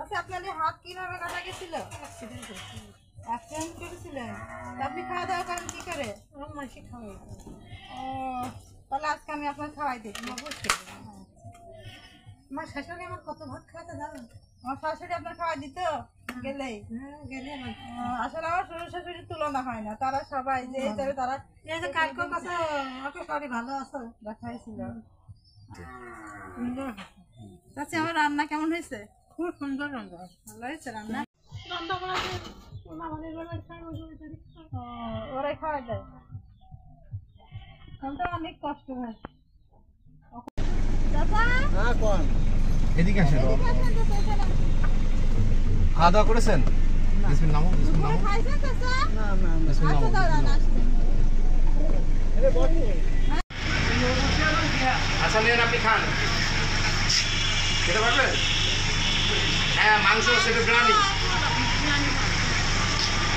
আচ্ছা আপনাদের হাত কিভাবে কাটা গেছিল? অ্যাক্সিডেন্ট করেছিলেন? আপনি খাওয়া দাওয়া করেন কি করে? আমার মাসি খাওয়াই। ও তাহলে আজকে আমি আপনার খাওয়াই দিই। অবশ্যই। আমার শাশুড়ি আমার কত ভাত খাওয়াতে জানেন? আমার শাশুড়ি আপনার খাওয়াই দিত গেলেই? হ্যাঁ গেলে আমার আসলে আমার শ্বশুর শাশুড়ির তুলনা হয় না, তারা সবাই যে হিসাবে তারা এই যে কালকের কথা ওকে সবাই ভালো আছে দেখাইছিল। আচ্ছা আমার রান্না কেমন হয়েছে? খুব সুন্দর রান্না। ভালো হয়েছে রান্না? রান্না করা আমাদের বেলায় খাই ওরাই খাওয়াই দেয়, তাহলে তো অনেক কষ্ট হয়। হ্যাঁ কোন এদিকে আসেন। খাওয়া দাওয়া করেছেন? বিসমিল্লাহ নামো, বিসমিল্লাহ নামো। খাইছেন চাচা? না না বিসমিল্লাহ নামো। আচ্ছা নেন আপনি খান, খেতে পারবেন? হ্যাঁ মাংস আছে, একটু বিরিয়ানি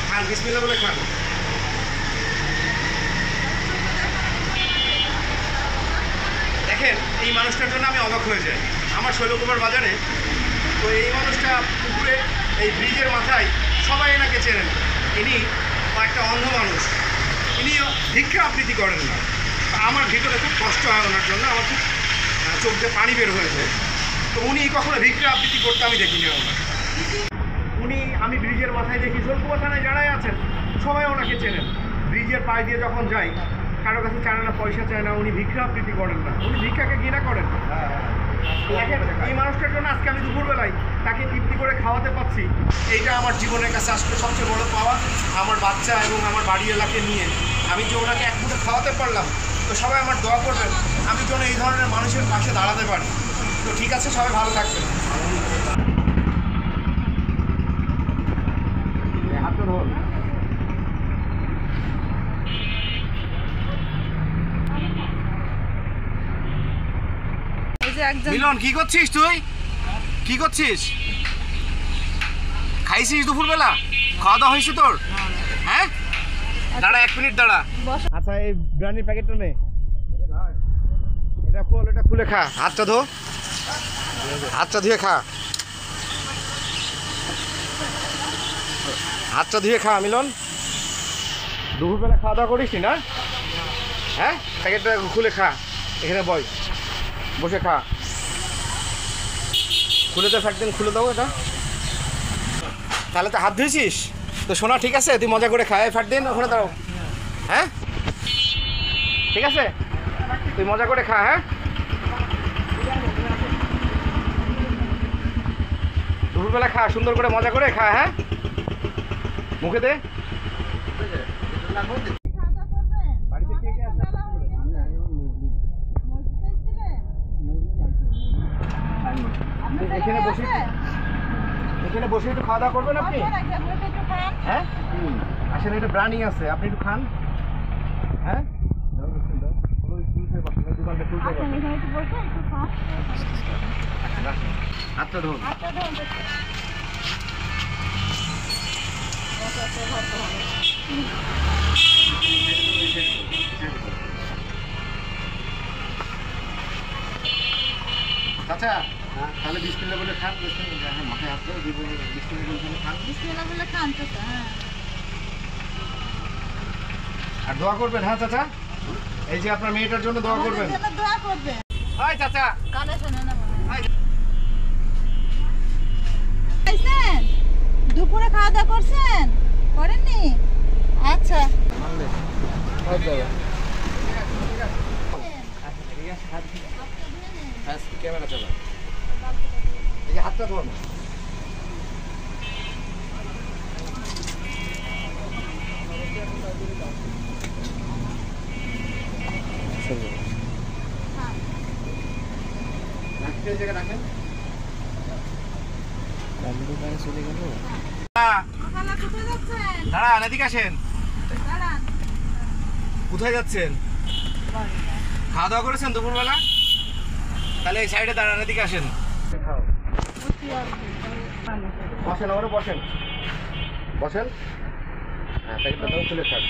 খান, বিসমিল্লাহ বলে খান। দেখেন এই মানুষটার জন্য আমি অবাক হয়ে যাই। আমার শৈলকুমার বাজারে তো এই মানুষটা পুকুরে এই ব্রিজের মাথায় সবাই এনাকে চেনেন। ইনি একটা অন্ধ মানুষ, ইনি ভিক্ষা আবৃত্তি করেন না। আমার ভিতরে খুব কষ্ট হয় ওনার জন্য, আমার খুব চোখ দিয়ে পানি বের হয়েছে। তো উনি কখনো ভিক্ষা আবৃত্তি করতে আমি দেখিনি ওনার। উনি আমি ব্রিজের মাথায় দেখি, শৈলকুমার থানায় যারাই আছেন সবাই ওনাকে চেনেন। ব্রিজের পায়ে দিয়ে যখন যাই কারো কাছে চায় না, পয়সা চায় না, উনি ভিক্ষা আবৃত্তি করেন না, উনি ভিক্ষাকে ঘৃণা করেন। দেখেন এই মানুষটার জন্য আজকে আমি দুপুরবেলায় তাকে তৃপ্তি করে খাওয়াতে পারছি, এইটা আমার জীবনের কাছে আসলে সবচেয়ে বড় পাওয়া। আমার বাচ্চা এবং আমার বাড়ি এলাকে নিয়ে আমি যে ওনাকে এক মুঠো খাওয়াতে পারলাম, তো সবাই আমার দোয়া করবেন আমি যেন এই ধরনের মানুষের পাশে দাঁড়াতে পারি। তো ঠিক আছে, সবাই ভালো থাকবেন। হাতটা ধরুন। মিলন কি করছিস তুই? কি করছিস? খাইছিস দুপুরবেলা? খাওয়া দাওয়া হয়েছে তোর? হ্যাঁ দাঁড়া, 1 মিনিট দাঁড়া। আচ্ছা এই বিরিয়ানির প্যাকেটটা নে, এটা খোল, এটা খুলে খা। হাতটা ধো, হাতটা ধুয়ে খা, হাতটা ধুয়ে খা। মিলন দুপুরবেলা খাওয়া দাওয়া করিস না? হ্যাঁ প্যাকেটটা খুলে খা, এখানে বসে খা। খুলে তো একদিন খুলে দাও এটা। তাহলে তো হাত ধুয়েছিস তো শোনা, ঠিক আছে তুই মজা করে খায় ফাট দিন ওখানে দাঁড়াও। হ্যাঁ ঠিক আছে, তুই মজা করে খা। হ্যাঁ দুপুরবেলা খা, সুন্দর করে মজা করে খা। হ্যাঁ মুখে দে। বাড়িতে কে কে আছে? এখানে বসে একটু খাওয়া দাওয়া করবেন আপনি? হ্যাঁ আসেন, একটু ব্রানি আছে, আপনি একটু খান। হ্যাঁ হাতটা ধরুন। আচ্ছা তাহলে বিসমিল্লাহ বলে খান। মাথায় হাত ধরে বিসমিল্লাহ বলে খান। বিসমিল্লাহ বলে খান চাচা। হ্যাঁ আর দোয়া করবেন। হ্যাঁ চাচা এই যে আপনার মেয়েটার জন্য দোয়া করবেন। দোয়া করবেন। হাই চাচা, কানে শোনে না। খাইছেন? দুপুরে খাওয়া দাওয়া করছেন? করেননি? আচ্ছা ক্যামেরা চালা, এই যে হাতটা ধরুন। রাখেন চলে গেল। দাঁড়ান, এদিকে আসেন। কোথায় যাচ্ছেন? খাওয়া দাওয়া করেছেন দুপুরবেলা? তাহলে এই সাইডে দাঁড়ান, এদিকে আসেন। বসেন, আমারও বসেন, বসেন। হ্যাঁ প্যাকেটটা দাও, খুলে থাক।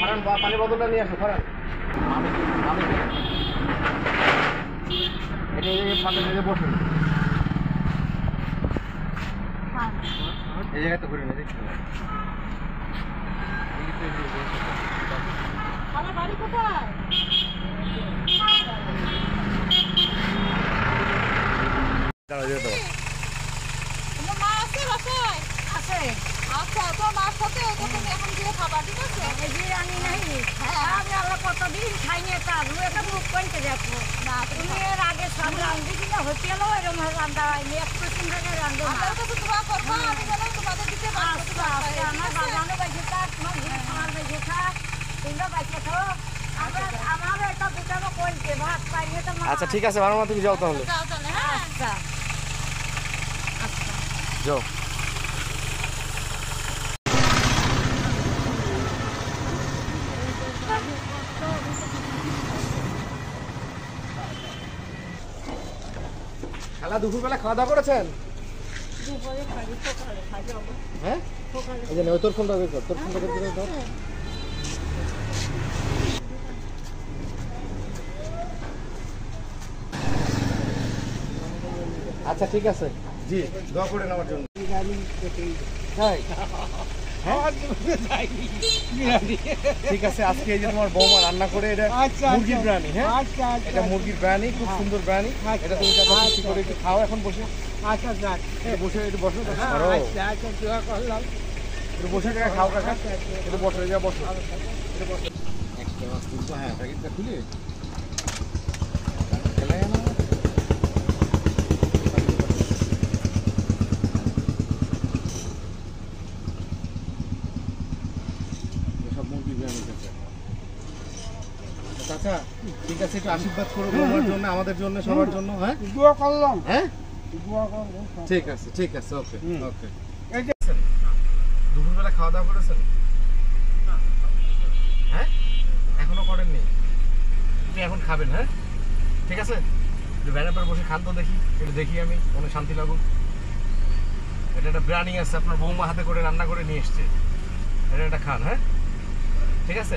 ফারান পানি বোতলটা নিয়ে আসো। ফারান এটা ফাঁকা বসেন। এই জায়গাটা ঘুরে না দেখছি আমার বাড়ি কোথায়? তোমার মা আছে বাসায়? আছে আচ্ছা, তোমার মার সাথে ওকে তুমি এখন গিয়ে খাবা, ঠিক আছে? বিরিয়ানি নাই হ্যাঁ। আমি আবার কতদিন খাইনি তা একটা মুখ করতে দেখো না, তুমি এর আগে সব রান্ধি কিনা হোটেলও এরকম রান্ধা হয়নি একটু চিন্তা রান্ধো না আমার কাছে দোয়া করবা, আমি যেন তোমাদের দিতে পারি। আচ্ছা আচ্ছা আমার বাগানও বাইছে থাক তোমার জিনিস আমার বাইছে থাক তোমরা বাইছে থাক আমার একটা দুটানো করছে ভাত পাইলে তো আচ্ছা ঠিক আছে ভালো তুমি যাও তাহলে যাও তাহলে, হ্যাঁ? আচ্ছা যাও খালা দুপুরবেলা খাওয়া দাওয়া করেছেন? হ্যাঁ এই যে তোর ফোনটা বের কর, তোর ফোনটা বের করে দাও। আচ্ছা ঠিক আছে জি দোয়া করেন আমার জন্য। তাই? হ্যাঁ? ঠিক আছে আজকে এই যে তোমার বৌমা রান্না করে এটা মুরগির বিরিয়ানি, হ্যাঁ এটা মুরগির বিরিয়ানি, খুব সুন্দর বিরিয়ানি। এটা তুমি চাপাতি করে একটু খাও এখন বসে। আচ্ছা যাক একটু বসে একটু বসো আচ্ছা আচ্ছা দোয়া করলাম একটু বসে টাকা খাও কাকা, একটু বসো যা বসো একটু বসো। একটা মাছ তুলবো, হ্যাঁ প্যাকেটটা খুলে খেলে না সব মুরগি বিরিয়ানি খেতে। চাচা ঠিক আছে একটু আশীর্বাদ করো বৌমার জন্য, আমাদের জন্য, সবার জন্য। হ্যাঁ দোয়া করলাম হ্যাঁ দোয়া করলাম ঠিক আছে ঠিক আছে ওকে ওকে। এই যে দুপুরবেলা খাওয়া দাওয়া করেছেন? হ্যাঁ এখনো করেননি? আপনি এখন খাবেন, হ্যাঁ ঠিক আছে একটু ব্যানের পর বসে খান তো দেখি, একটু দেখি আমি অনেক শান্তি লাগুক। এটা একটা বিরিয়ানি আছে আপনার বৌমা হাতে করে রান্না করে নিয়ে এসছে, এটা একটা খান, হ্যাঁ ঠিক আছে।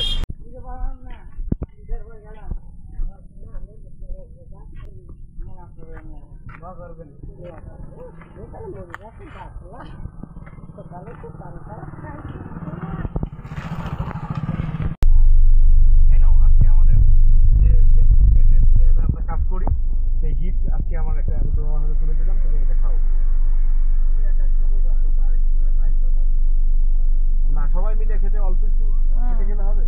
এই নাও, আজকে আমাদের যে ফেসবুক পেজে যেটা আমরা কাজ করি সেই গিফট আজকে আমার একটা আমি তোমার হাতে তুলে দিলাম, তুমি এটা খাও। না সবাই মিলে খেতে অল্প একটু খেতে গেলে হবে।